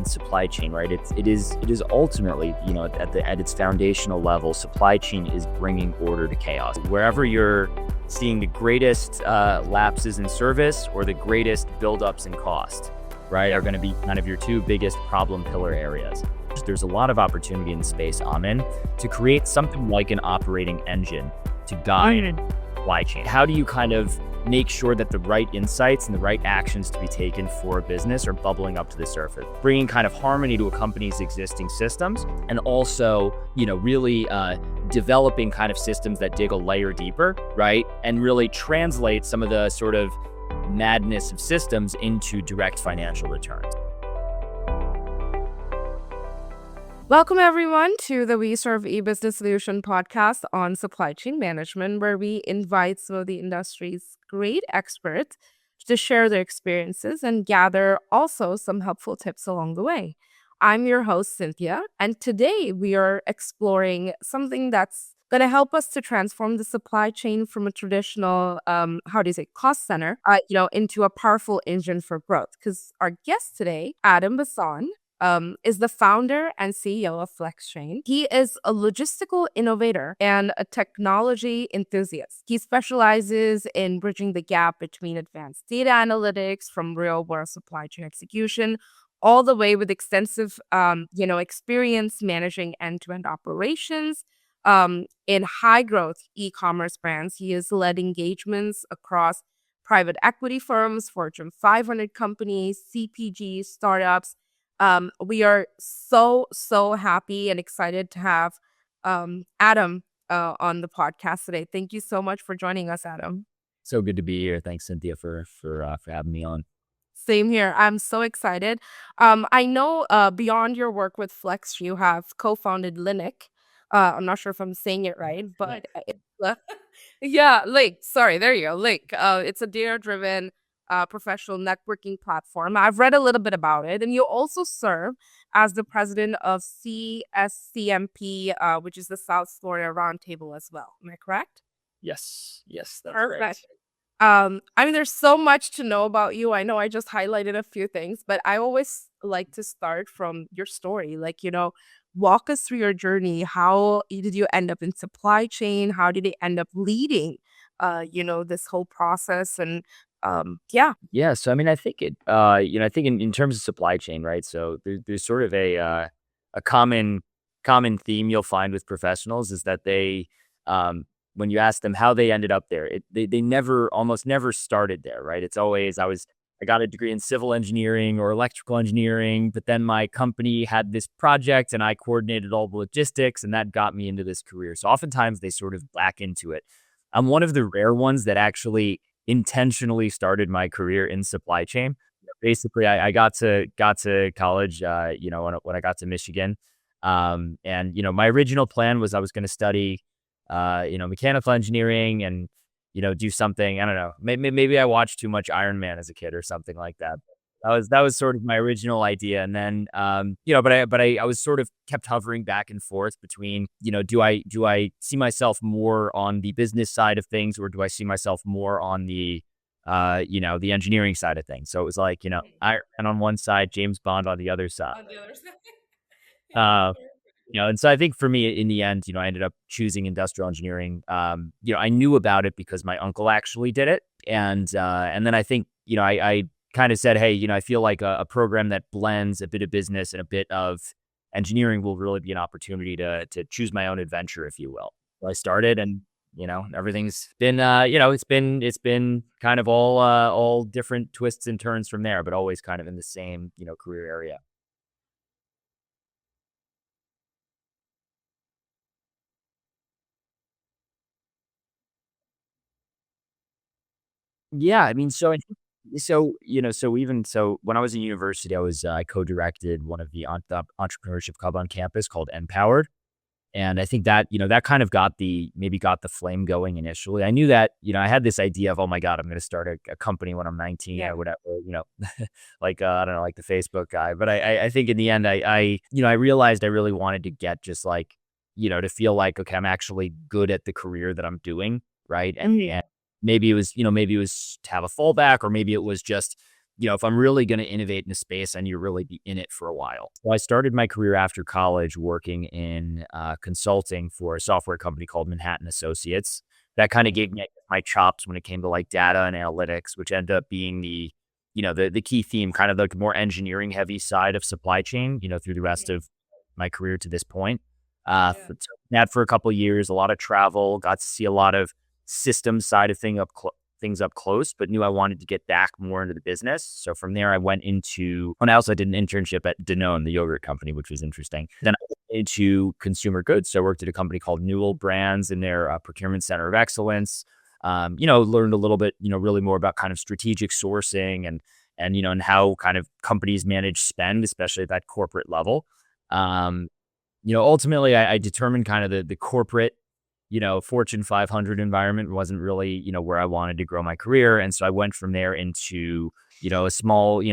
supply chain, right? It is ultimately, at its foundational level, supply chain is bringing order to chaos. Wherever you're seeing the greatest lapses in service or the greatest buildups in cost, right, are going to be kind of your two biggest problem pillar areas. There's a lot of opportunity in the space I'm in to create something like an operating engine to guide supply chain. How do you kind of make sure that the right insights and the right actions to be taken for a business are bubbling up to the surface, bringing kind of harmony to a company's existing systems, and also, really developing kind of systems that dig a layer deeper, right? And really translate some of the sort of madness of systems into direct financial returns. Welcome, everyone, to the VSERVE Ebusiness Solutions podcast on supply chain management, where we invite some of the industry's great experts to share their experiences and gather also some helpful tips along the way. I'm your host, Cynthia, and today we are exploring something that's going to help us to transform the supply chain from a traditional, cost center, into a powerful engine for growth. Because our guest today, Adam Basson, is the founder and CEO of Flexchain. He is a logistical innovator and a technology enthusiast. He specializes in bridging the gap between advanced data analytics from real-world supply chain execution, all the way with extensive, experience managing end-to-end operations in high-growth e-commerce brands. He has led engagements across private equity firms, Fortune 500 companies, CPGs, startups. We are so happy and excited to have Adam on the podcast today. Thank you so much for joining us, Adam. So good to be here. Thanks, Cynthia, for having me on. Same here. I'm so excited. I know beyond your work with Flex, you have co-founded Link. I'm not sure if I'm saying it right, but Link. Sorry, there you go. Link. It's a data-driven professional networking platform. I've read a little bit about it. And you also serve as the president of CSCMP, which is the South Florida Roundtable as well. Am I correct? Yes, that's perfect. Right. There's so much to know about you. I know I just highlighted a few things, but I always like to start from your story. Walk us through your journey. How did you end up in supply chain? How did it end up leading, this whole process? And Yeah. So, I think I think in terms of supply chain, right? So there's sort of a common theme you'll find with professionals is that they, when you ask them how they ended up there, they almost never started there, right? It's always, I got a degree in civil engineering or electrical engineering, but then my company had this project and I coordinated all the logistics and that got me into this career. So oftentimes they sort of back into it. I'm one of the rare ones that actually intentionally started my career in supply chain. Basically, I got to college, when I got to Michigan. And my original plan was I was going to study, mechanical engineering and, do something. I don't know. Maybe I watched too much Iron Man as a kid or something like that. That was sort of my original idea. And then, but I was sort of kept hovering back and forth between, do I see myself more on the business side of things or do I see myself more on the, the engineering side of things? So it was like, Iron Man on one side, James Bond on the other side. And so I think for me in the end, I ended up choosing industrial engineering. I knew about it because my uncle actually did it. And then I think, I kind of said, hey, I feel like a program that blends a bit of business and a bit of engineering will really be an opportunity to choose my own adventure, if you will. So I started and, everything's been, it's been kind of all different twists and turns from there, but always kind of in the same, career area. Yeah, so when I was in university, I co-directed one of the entrepreneurship club on campus called Empowered. And I think that, that kind of got the flame going initially. I knew that, I had this idea of, oh my God, I'm going to start a company when I'm 19 or whatever, I don't know, like the Facebook guy. But I think in the end, I realized I really wanted to get just like, to feel like, okay, I'm actually good at the career that I'm doing. Right. And maybe it was to have a fallback, or maybe it was just, if I'm really going to innovate in a space, I need to really be in it for a while. So I started my career after college working in consulting for a software company called Manhattan Associates. That kind of gave me my chops when it came to like data and analytics, which ended up being the key theme, kind of the more engineering heavy side of supply chain, through the rest of my career to this point. Yeah. So that for a couple of years, a lot of travel, got to see a lot of system side of things up close, but knew I wanted to get back more into the business. So from there, I went into, and I also did an internship at Danone, the yogurt company, which was interesting. Then I went into consumer goods. So I worked at a company called Newell Brands in their procurement center of excellence. Learned a little bit, really more about kind of strategic sourcing and how kind of companies manage spend, especially at that corporate level. Ultimately, I determined kind of the corporate, Fortune 500 environment wasn't really, where I wanted to grow my career. And so I went from there into, a small,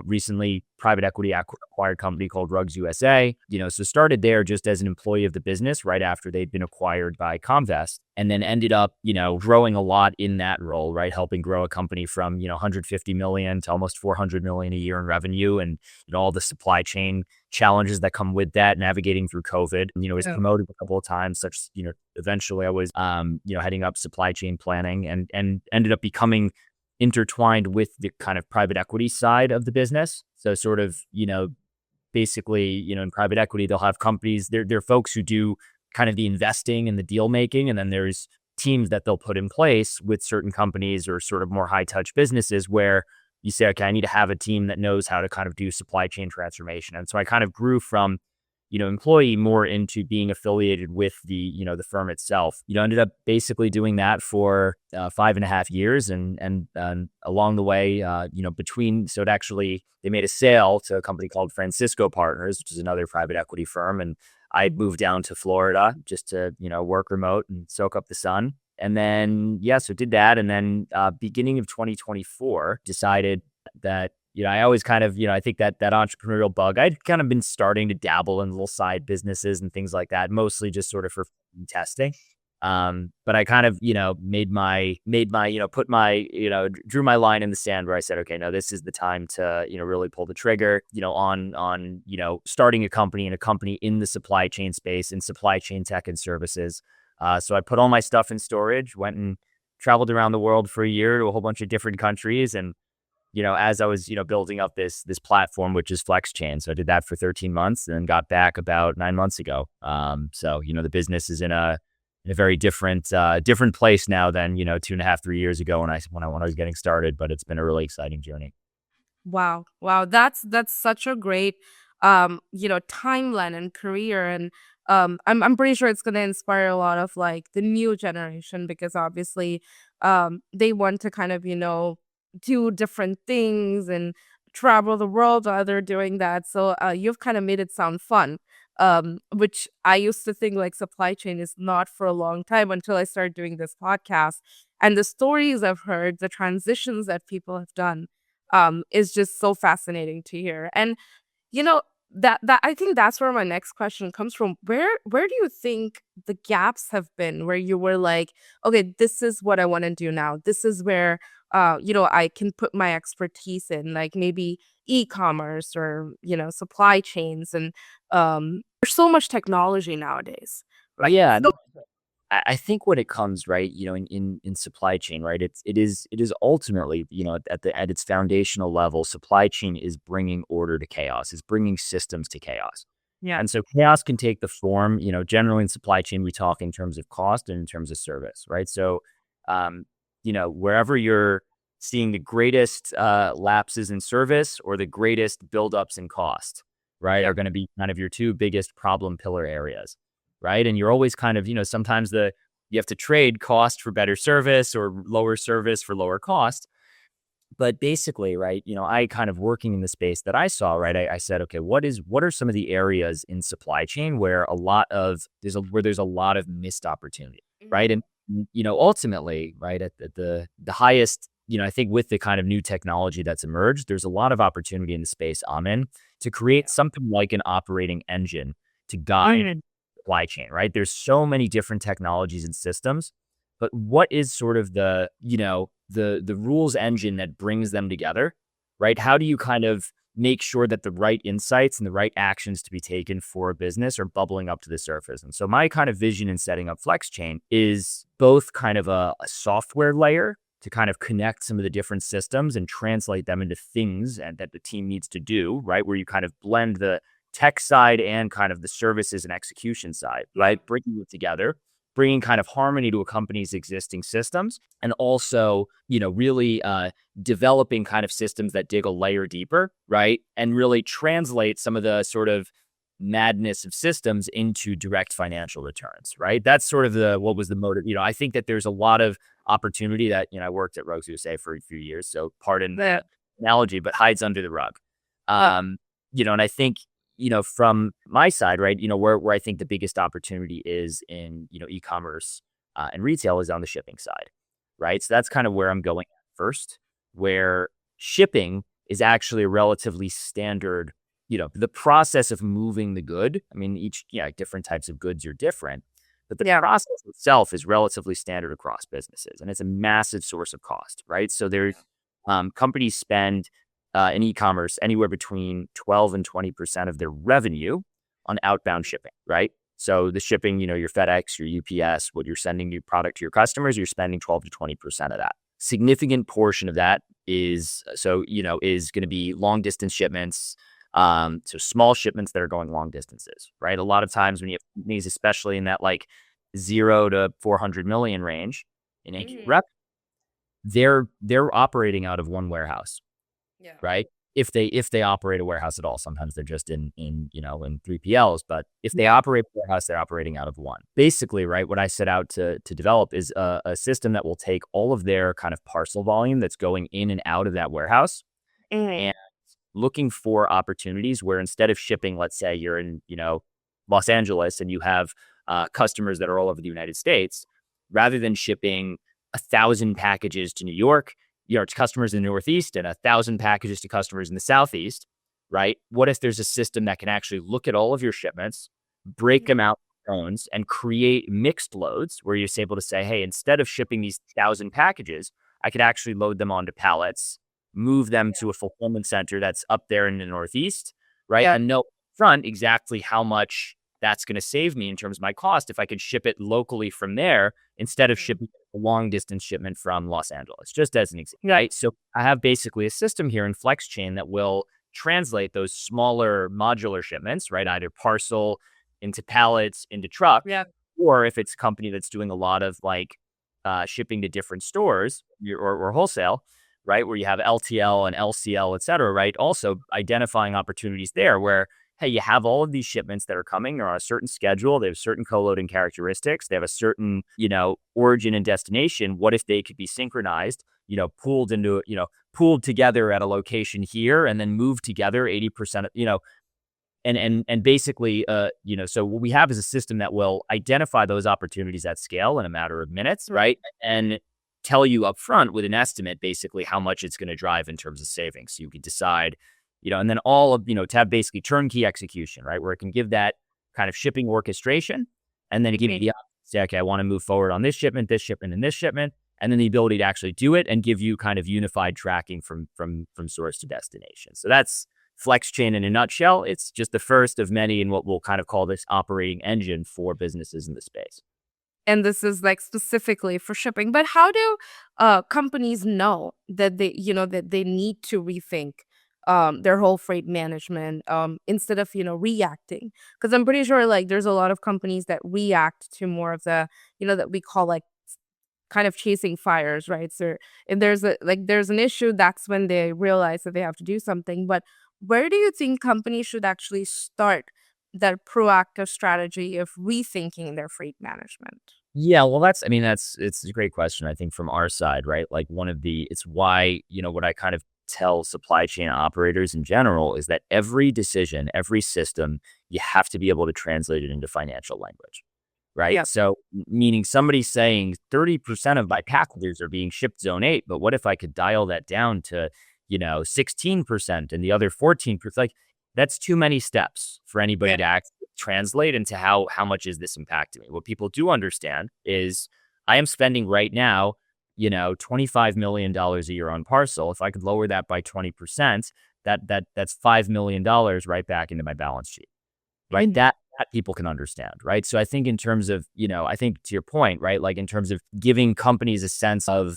recently private equity acquired company called Rugs USA. So started there just as an employee of the business right after they'd been acquired by Comvest, and then ended up, growing a lot in that role, right? Helping grow a company from, 150 million to almost 400 million a year in revenue, and, all the supply chain challenges that come with that, navigating through COVID. Was promoted a couple of times, such, eventually I was, heading up supply chain planning and ended up becoming intertwined with the kind of private equity side of the business. So sort of, basically, in private equity, they'll have companies, they're folks who do kind of the investing and the deal making. And then there's teams that they'll put in place with certain companies or sort of more high touch businesses where you say, okay, I need to have a team that knows how to kind of do supply chain transformation. And so I kind of grew from, employee more into being affiliated with the firm itself. Ended up basically doing that for 5.5 years. And along the way, they made a sale to a company called Francisco Partners, which is another private equity firm. And I moved down to Florida just to, work remote and soak up the sun. And then, so did that. And then beginning of 2024, decided that, I always kind of, I think that entrepreneurial bug, I'd kind of been starting to dabble in little side businesses and things like that, mostly just sort of for testing. But I kind of, drew my line in the sand where I said, okay, no, this is the time to, really pull the trigger, on starting a company in the supply chain space, in supply chain tech and services. So I put all my stuff in storage, went and traveled around the world for a year to a whole bunch of different countries. And, as I was, building up this platform, which is Flexchain. So I did that for 13 months and then got back about 9 months ago. So, the business is in a very different place now than, 2.5, 3 years ago when I was getting started, but it's been a really exciting journey. Wow. Wow. That's such a great timeline and career. And I'm pretty sure it's gonna inspire a lot of like the new generation, because obviously they want to kind of, do different things and travel the world while they're doing that. So you've kind of made it sound fun. Which I used to think like supply chain is not for a long time until I started doing this podcast. And the stories I've heard, the transitions that people have done, is just so fascinating to hear. And you know that I think that's where my next question comes from. Where do you think the gaps have been where you were like, okay, this is what I want to do now. This is where I can put my expertise in, like maybe e-commerce or supply chains. And there's so much technology nowadays, right? Yeah. So I think when it comes, right, in supply chain, right, it is ultimately, at its foundational level, supply chain is bringing order to chaos, is bringing systems to chaos. yeah. And so chaos can take the form, generally in supply chain, we talk in terms of cost and in terms of service, right? So, wherever you're seeing the greatest lapses in service or the greatest buildups in cost, right, are going to be kind of your two biggest problem pillar areas. Right. And you're always kind of, sometimes you have to trade cost for better service or lower service for lower cost. But basically, right, I kind of working in the space that I saw, right, I said, okay, what are some of the areas in supply chain where there's a lot of missed opportunity, right? And, ultimately, right, at the highest, I think with the kind of new technology that's emerged, there's a lot of opportunity in the space I'm in to create something like an operating engine to guide supply chain, right? There's so many different technologies and systems, but what is sort of the, the rules engine that brings them together, right? How do you kind of make sure that the right insights and the right actions to be taken for a business are bubbling up to the surface? And so my kind of vision in setting up Flexchain is both kind of a software layer to kind of connect some of the different systems and translate them into things and that the team needs to do, right? Where you kind of blend the tech side and kind of the services and execution side, right? Bringing it together, bringing kind of harmony to a company's existing systems, and also, really developing kind of systems that dig a layer deeper, right? And really translate some of the sort of madness of systems into direct financial returns, right? That's sort of what was the motive. I think that there's a lot of opportunity that, I worked at Rogues USA for a few years, so pardon the analogy, but hides under the rug. And I think, from my side, right, where I think the biggest opportunity is in, e-commerce and retail is on the shipping side, right? So that's kind of where I'm going at first, where shipping is actually a relatively standard, the process of moving the good. I mean, different types of goods are different, but the process itself is relatively standard across businesses, and it's a massive source of cost, right? So there's companies spend in e-commerce anywhere between 12 and 20% of their revenue on outbound shipping, right? So the shipping, your FedEx, your UPS, what you're sending your product to your customers, you're spending 12 to 20% of that. Significant portion of that is going to be long distance shipments. So small shipments that are going long distances, right? A lot of times when you have companies, especially in that like 0 to 400 million range in annual rep, they're operating out of one warehouse, right? If they operate a warehouse at all, sometimes they're just in 3PLs, but if they operate a warehouse, they're operating out of one. Basically, right, what I set out to develop is a system that will take all of their kind of parcel volume that's going in and out of that warehouse and looking for opportunities where instead of shipping, let's say you're in, Los Angeles and you have customers that are all over the United States, rather than shipping 1,000 packages to New York, to customers in the Northeast and 1,000 packages to customers in the Southeast, right? What if there's a system that can actually look at all of your shipments, break them out in zones, and create mixed loads where you're able to say, hey, instead of shipping these 1,000 packages, I could actually load them onto pallets, move them to a fulfillment center that's up there in the Northeast, right? And know upfront exactly how much that's going to save me in terms of my cost if I could ship it locally from there instead of shipping a long distance shipment from Los Angeles, just as an example, right? So I have basically a system here in Flexchain that will translate those smaller modular shipments, right? Either parcel into pallets, into truck, or if it's a company that's doing a lot of like shipping to different stores or wholesale, right? Where you have LTL and LCL, et cetera, right? Also identifying opportunities there where, hey, you have all of these shipments that are coming. They're on a certain schedule. They have certain co-loading characteristics. They have a certain, origin and destination. What if they could be synchronized, pooled together at a location here and then moved together 80%, and basically, so what we have is a system that will identify those opportunities at scale in a matter of minutes, right? And tell you upfront with an estimate, basically how much it's going to drive in terms of savings. So you can decide, and then all of, to have basically turnkey execution, right? Where it can give that kind of shipping orchestration and then give you the option to say, okay, I want to move forward on this shipment, and this shipment, and then the ability to actually do it and give you kind of unified tracking from source to destination. So that's Flexchain in a nutshell. It's just the first of many in what we'll kind of call this operating engine for businesses in the space. And this is like specifically for shipping. But how do companies know that they need to rethink their whole freight management instead of reacting? Because I'm pretty sure like there's a lot of companies that react to more of the that we call like kind of chasing fires, right? So if there's an issue, that's when they realize that they have to do something. But where do you think companies should actually start that proactive strategy of rethinking their freight management? Yeah, well, it's a great question. I think from our side, right? Like it's why, what I kind of tell supply chain operators in general is that every decision, every system, you have to be able to translate it into financial language, right? Yeah. So meaning somebody saying 30% of my packages are being shipped zone 8, but what if I could dial that down to, 16% and the other 14%? Like that's too many steps for anybody to actually translate into how much is this impacting me. What people do understand is I am spending right now, $25 million a year on parcel. If I could lower that by 20%, that's $5 million right back into my balance sheet. Right. Mhm. That people can understand. Right. So I think in terms of, I think to your point, right, like in terms of giving companies a sense of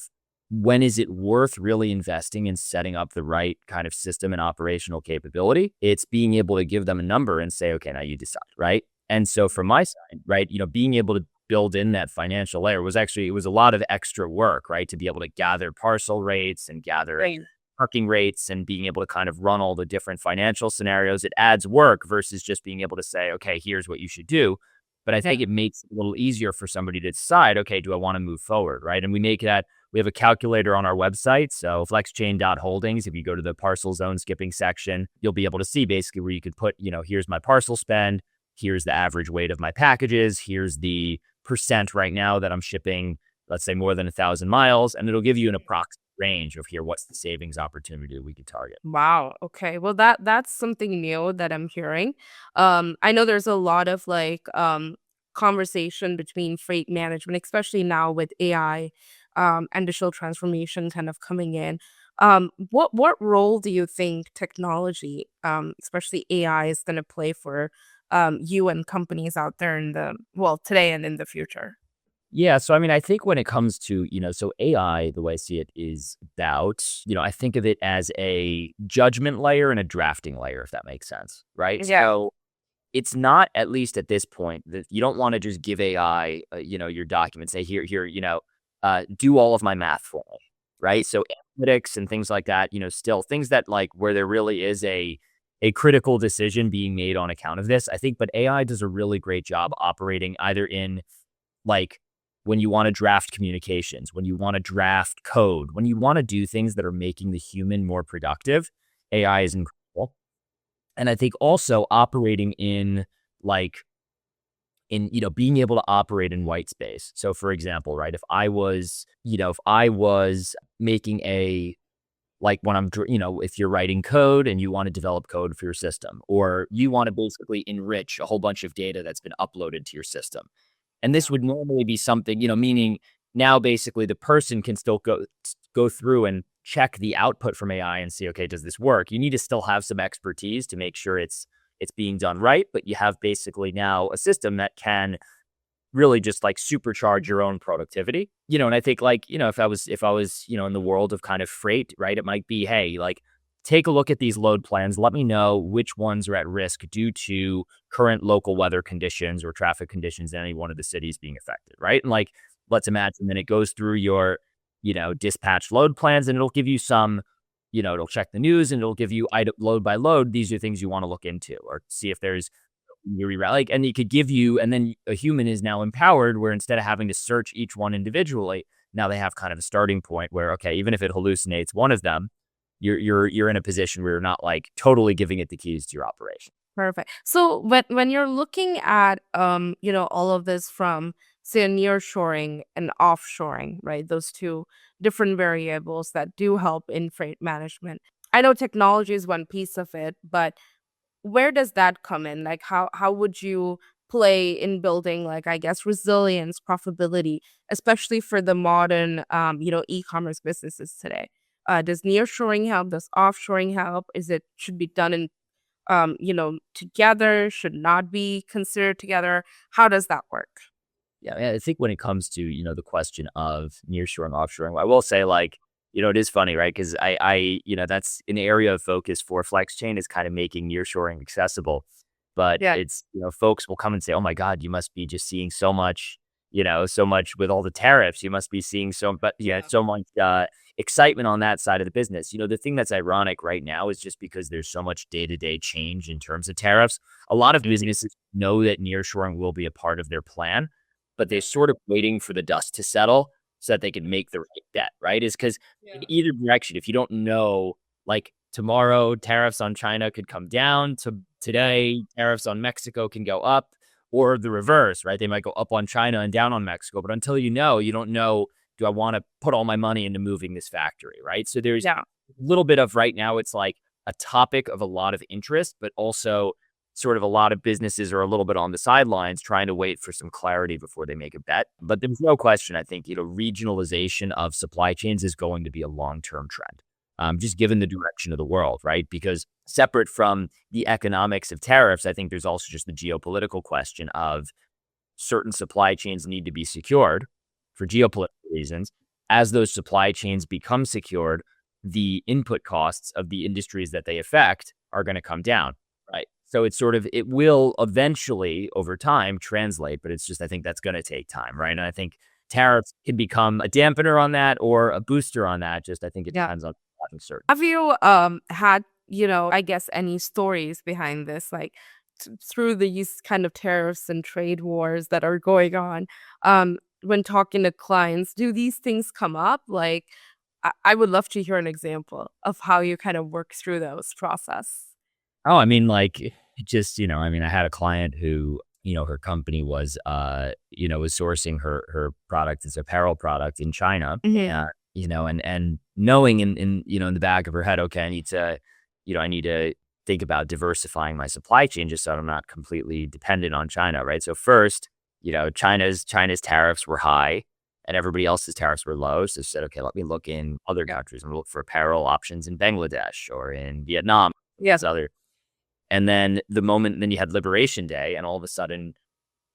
when is it worth really investing in setting up the right kind of system and operational capability, it's being able to give them a number and say, okay, now you decide. Right. And so from my side, right, being able to build in that financial layer it was a lot of extra work, right, to be able to gather parcel rates and gather Right. parking rates and being able to kind of run all the different financial scenarios. It adds work versus just being able to say, okay, here's what you should do. But I think Yeah. it makes it a little easier for somebody to decide, okay, do I want to move forward? Right. And we have a calculator on our website. So flexchain.holdings, if you go to the parcel zone skipping section, you'll be able to see basically where you could put, here's my parcel spend. Here's the average weight of my packages. Here's the percent right now that I'm shipping, let's say more than 1,000 miles. And it'll give you an approximate range of here, what's the savings opportunity we could target. Wow. Okay. Well, that's something new that I'm hearing. I know there's a lot of conversation between freight management, especially now with AI and digital transformation kind of coming in. What role do you think technology, especially AI, is going to play for you and companies out there in the today and in the future? Yeah. So, I mean, I think when it comes to, so AI, the way I see it is about, I think of it as a judgment layer and a drafting layer, if that makes sense. Right. Yeah. So it's not, at least at this point, that you don't want to just give AI, your document, say, here, do all of my math for me. Right. So analytics and things like that, still things that like where there really is a critical decision being made on account of this, I think, but AI does a really great job operating either in like when you want to draft communications, when you want to draft code, when you want to do things that are making the human more productive, AI is incredible. And I think also operating in like being able to operate in white space. So for example, right, if I was making when if you're writing code and you want to develop code for your system, or you want to basically enrich a whole bunch of data that's been uploaded to your system. And this Yeah. would normally be something, meaning now basically the person can still go through and check the output from AI and see, okay, does this work? You need to still have some expertise to make sure it's being done right, but you have basically now a system that can really just like supercharge your own productivity. And I think like, if I was, in the world of kind of freight, right, it might be, hey, like take a look at these load plans. Let me know which ones are at risk due to current local weather conditions or traffic conditions in any one of the cities being affected, right? And like, let's imagine that it goes through your, dispatch load plans and it'll give you some, it'll check the news and it'll give you item load by load. These are things you want to look into or see if there's like, and it could give you, and then a human is now empowered where instead of having to search each one individually, now they have kind of a starting point where, okay, even if it hallucinates one of them, you're in a position where you're not like totally giving it the keys to your operation. Perfect. So when you're looking at all of this from say nearshoring and offshoring, right? Those two different variables that do help in freight management. I know technology is one piece of it, but where does that come in? Like how would you play in building like I guess resilience, profitability, especially for the modern e-commerce businesses today? Does nearshoring help? Does offshoring help? Is it should be done in together, should not be considered together? How does that work? Yeah, I think when it comes to, the question of nearshoring, offshoring, I will say like, it is funny, right? Because that's an area of focus for Flexchain is kind of making nearshoring accessible. But Yeah. it's, folks will come and say, oh my God, you must be just seeing so much, so much with all the tariffs. You must be seeing Yeah. so much excitement on that side of the business. The thing that's ironic right now is just because there's so much day-to-day change in terms of tariffs, a lot of businesses know that nearshoring will be a part of their plan, but they're sort of waiting for the dust to settle so that they can make the right bet, right? Is because in Yeah. either direction, if you don't know, like tomorrow, tariffs on China could come down. Today, tariffs on Mexico can go up, or the reverse, right? They might go up on China and down on Mexico. But until you don't know, do I want to put all my money into moving this factory, right? So there's Yeah. a little bit of right now, it's like a topic of a lot of interest, but also sort of a lot of businesses are a little bit on the sidelines trying to wait for some clarity before they make a bet. But there's no question, I think, regionalization of supply chains is going to be a long-term trend. Just given the direction of the world, right? Because separate from the economics of tariffs, I think there's also just the geopolitical question of certain supply chains need to be secured for geopolitical reasons. As those supply chains become secured, the input costs of the industries that they affect are going to come down, right? So it will eventually over time translate, but it's just, I think that's going to take time, right? And I think tariffs can become a dampener on that or a booster on that. Just, I think it Yeah. depends on having certain. Have you had, I guess any stories behind this, like through these kind of tariffs and trade wars that are going on? When talking to clients, do these things come up? Like, I would love to hear an example of how you kind of work through those process. Oh, I mean, like, just, I mean, I had a client who, her company was, was sourcing her product, it's apparel product in China. Hmm. And knowing in the back of her head, okay, I need to think about diversifying my supply chain just so I'm not completely dependent on China, right? So first, China's tariffs were high and everybody else's tariffs were low. So she said, okay, let me look in other countries and look for apparel options in Bangladesh or in Vietnam. Yeah. Other And then you had Liberation Day, and all of a sudden,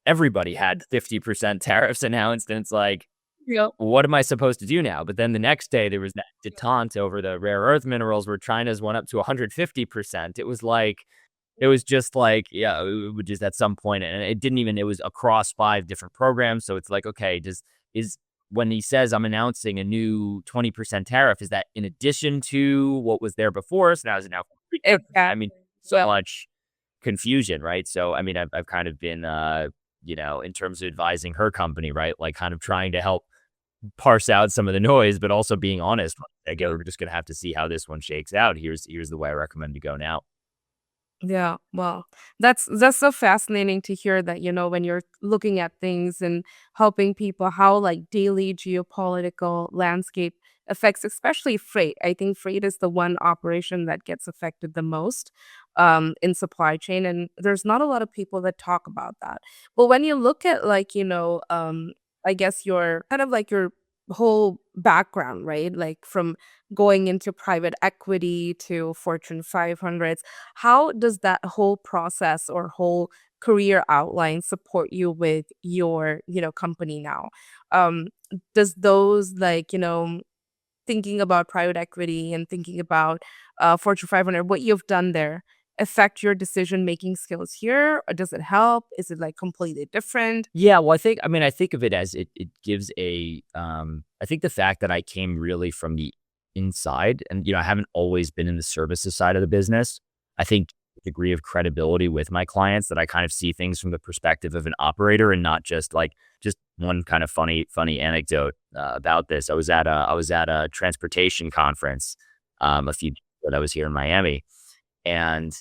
everybody had 50% tariffs announced, and it's like, Yeah. what am I supposed to do now? But then the next day, there was that detente over the rare earth minerals where China's went up to 150%. It was just like, yeah, it would just at some point, and it was across 5 different programs. So it's like, okay, is when he says I'm announcing a new 20% tariff, is that in addition to what was there before? So now is it now? I mean, Exactly. so much confusion, right? So, I mean, I've kind of been, in terms of advising her company, right? Like kind of trying to help parse out some of the noise, but also being honest. Like, again, we're just going to have to see how this one shakes out. Here's the way I recommend to go now. Yeah, well, that's so fascinating to hear that, when you're looking at things and helping people, how like daily geopolitical landscape affects especially freight. I think freight is the one operation that gets affected the most in supply chain. And there's not a lot of people that talk about that. But when you look at like, I guess your kind of like your whole background, right? Like from going into private equity to Fortune 500s, how does that whole process or whole career outline support you with your, company now? Um, does those like, thinking about private equity and thinking about Fortune 500, what you've done there affect your decision making skills here? Or does it help? Is it like completely different? Yeah, well, I think of it as it gives I think the fact that I came really from the inside and, I haven't always been in the services side of the business. I think a degree of credibility with my clients that I kind of see things from the perspective of an operator and not just one kind of funny anecdote about this. I was at a transportation conference a few days ago that was here in Miami, and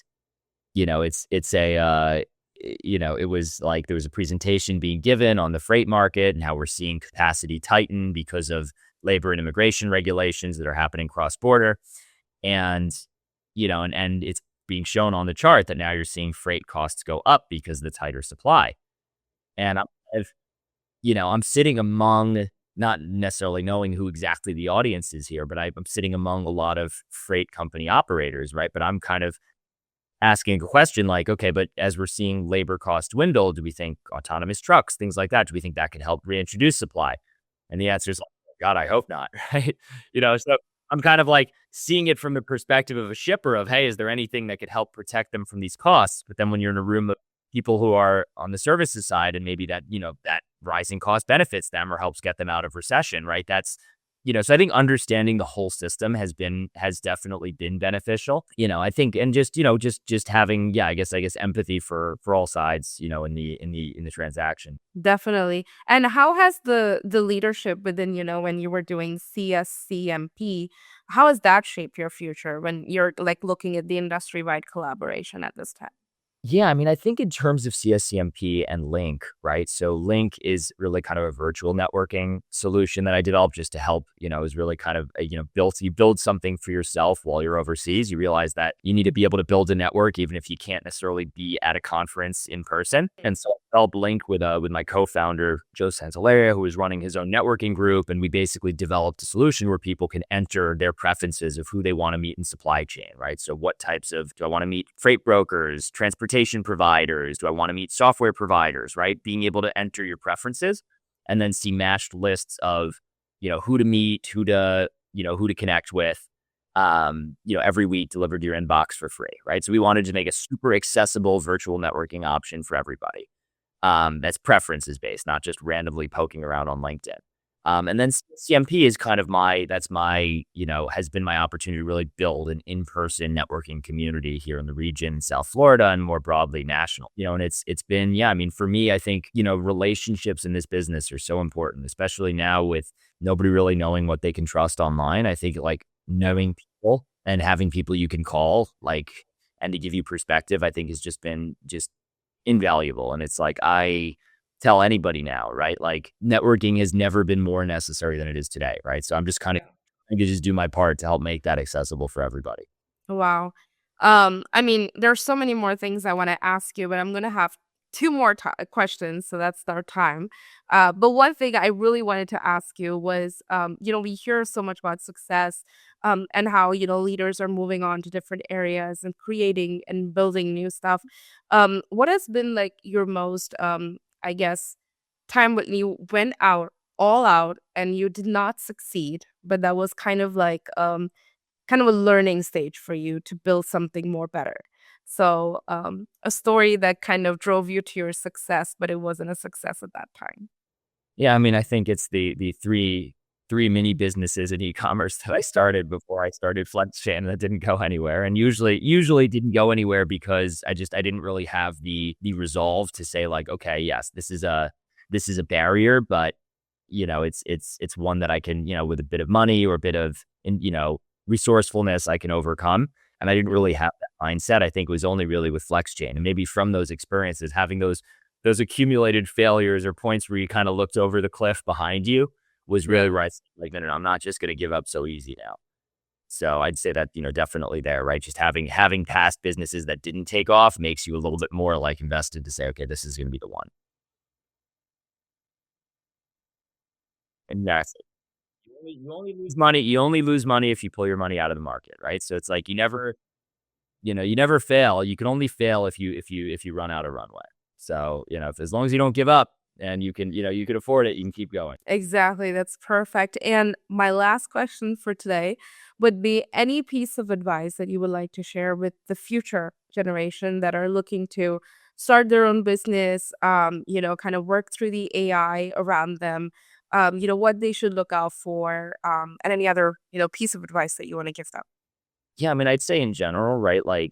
it's a, it was like there was a presentation being given on the freight market and how we're seeing capacity tighten because of labor and immigration regulations that are happening cross border. And, and it's being shown on the chart that now you're seeing freight costs go up because of the tighter supply. And I'm sitting among, not necessarily knowing who exactly the audience is here, but I'm sitting among a lot of freight company operators, right? But I'm kind of asking a question like, okay, but as we're seeing labor costs dwindle, do we think autonomous trucks, things like that, do we think that could help reintroduce supply? And the answer is, oh, God, I hope not, right? So I'm kind of like seeing it from the perspective of a shipper of, hey, is there anything that could help protect them from these costs? But then when you're in a room of people who are on the services side and maybe that, that rising cost benefits them or helps get them out of recession, right? So I think understanding the whole system has definitely been beneficial. I think, and just having, yeah, I guess empathy for all sides, in the transaction. Definitely. And how has the leadership within, when you were doing CSCMP, how has that shaped your future when you're like looking at the industry-wide collaboration at this time? Yeah, I mean, I think in terms of CSCMP and Link, right? So Link is really kind of a virtual networking solution that I developed just to help, is really kind of, you build something for yourself while you're overseas. You realize that you need to be able to build a network, even if you can't necessarily be at a conference in person. And so I developed Link with my co-founder, Joe Santalaria, who was running his own networking group. And we basically developed a solution where people can enter their preferences of who they want to meet in supply chain, right? So what types of, do I want to meet freight brokers, transportation providers? Do I want to meet software providers, right? Being able to enter your preferences and then see matched lists of, who to meet, who to connect with, every week delivered to your inbox for free, right? So we wanted to make a super accessible virtual networking option for everybody. That's preferences based, not just randomly poking around on LinkedIn. And then CMP is kind of has been my opportunity to really build an in-person networking community here in the region, South Florida, and more broadly national. And it's been, yeah, I mean, for me, I think, relationships in this business are so important, especially now with nobody really knowing what they can trust online. I think like knowing people and having people you can call, like, and to give you perspective, I think has just been just invaluable. And it's like, I tell anybody now, right? Like networking has never been more necessary than it is today, right? So I'm just kind of, I could just do my part to help make that accessible for everybody. Wow. I mean, there's so many more things I want to ask you, but I'm gonna have two more questions, so that's our time. But one thing I really wanted to ask you was, we hear so much about success, and how leaders are moving on to different areas and creating and building new stuff. What has been like your most, I guess, time when you went out all out and you did not succeed, but that was kind of a learning stage for you to build something more better. So, a story that kind of drove you to your success, but it wasn't a success at that time. Yeah, I mean, I think it's the three mini businesses in e-commerce that I started before I started Flexchain that didn't go anywhere, and usually didn't go anywhere because I didn't really have the resolve to say like, okay, yes, this is a barrier, but it's one that I can, with a bit of money or a bit of, resourcefulness, I can overcome. And I didn't really have that mindset. I think it was only really with Flexchain, and maybe from those experiences, having those accumulated failures or points where you kind of looked over the cliff behind you was really right. Like, no, no, no, I'm not just going to give up so easy now. So I'd say that, definitely there, right? Just having past businesses that didn't take off makes you a little bit more like invested to say, okay, this is going to be the one. And that's it. You only lose money. You only lose money if you pull your money out of the market, right? So it's like you never fail. You can only fail if you run out of runway. So, as long as you don't give up and you can afford it, you can keep going. Exactly, that's perfect. And my last question for today would be any piece of advice that you would like to share with the future generation that are looking to start their own business, kind of work through the AI around them, what they should look out for, and any other, piece of advice that you want to give them. Yeah, I mean, I'd say in general, right? Going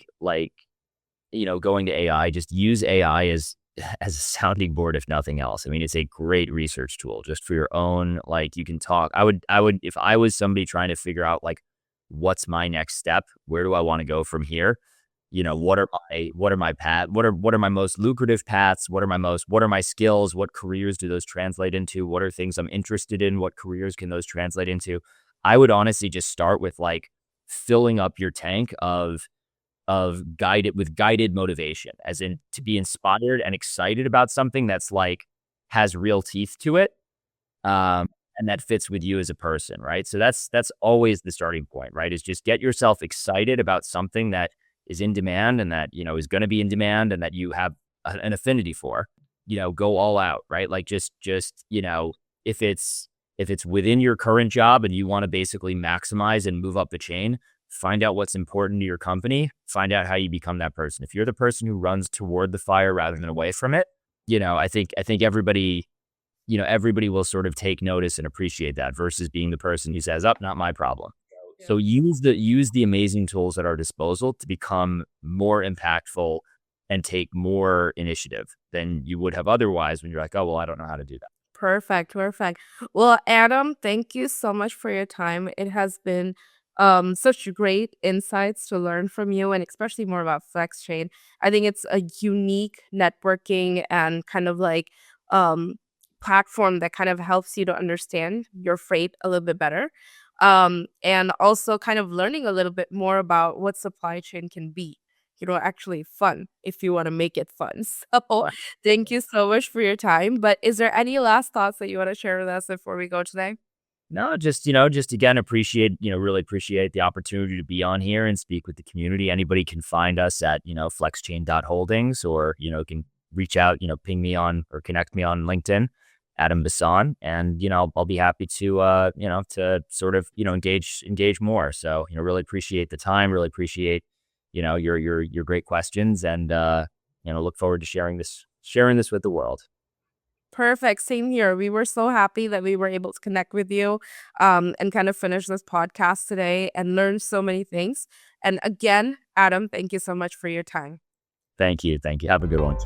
to AI, just use AI as a sounding board, if nothing else. I mean, it's a great research tool just for your own, like you can talk. I would, if I was somebody trying to figure out like, what's my next step? Where do I want to go from here? What are my path? What are my most lucrative paths? What are my skills? What careers do those translate into? What are things I'm interested in? What careers can those translate into? I would honestly just start with like filling up your tank of guided motivation, as in to be inspired and excited about something that's like has real teeth to it, um, and that fits with you as a person, right? So that's always the starting point, right? Is just get yourself excited about something that is in demand and that is going to be in demand and that you have an affinity for. Go all out, right? Like just if it's within your current job and you want to basically maximize and move up the chain, find out what's important to your company, find out how you become that person. If you're the person who runs toward the fire rather than away from it, I think everybody will sort of take notice and appreciate that versus being the person who says, "Up, not my problem." So use the amazing tools at our disposal to become more impactful and take more initiative than you would have otherwise when you're like, "Oh, well, I don't know how to do that." Perfect, perfect. Well, Adam, thank you so much for your time. It has been such great insights to learn from you, and especially more about Flexchain. I think it's a unique networking and kind of like um, platform that kind of helps you to understand your freight a little bit better. And also kind of learning a little bit more about what supply chain can be. Actually fun if you want to make it fun. So thank you so much for your time. But is there any last thoughts that you want to share with us before we go today? No, just again, really appreciate the opportunity to be on here and speak with the community. Anybody can find us at, flexchain.holdings, or, can reach out, ping me on or connect me on LinkedIn, Adam Basson. And, I'll be happy to, to sort of, engage more. So, really appreciate the time, really appreciate, your great questions, and, look forward to sharing this with the world. Perfect. Same here. We were so happy that we were able to connect with you and kind of finish this podcast today and learn so many things. And again, Adam, thank you so much for your time. Thank you. Thank you. Have a good one.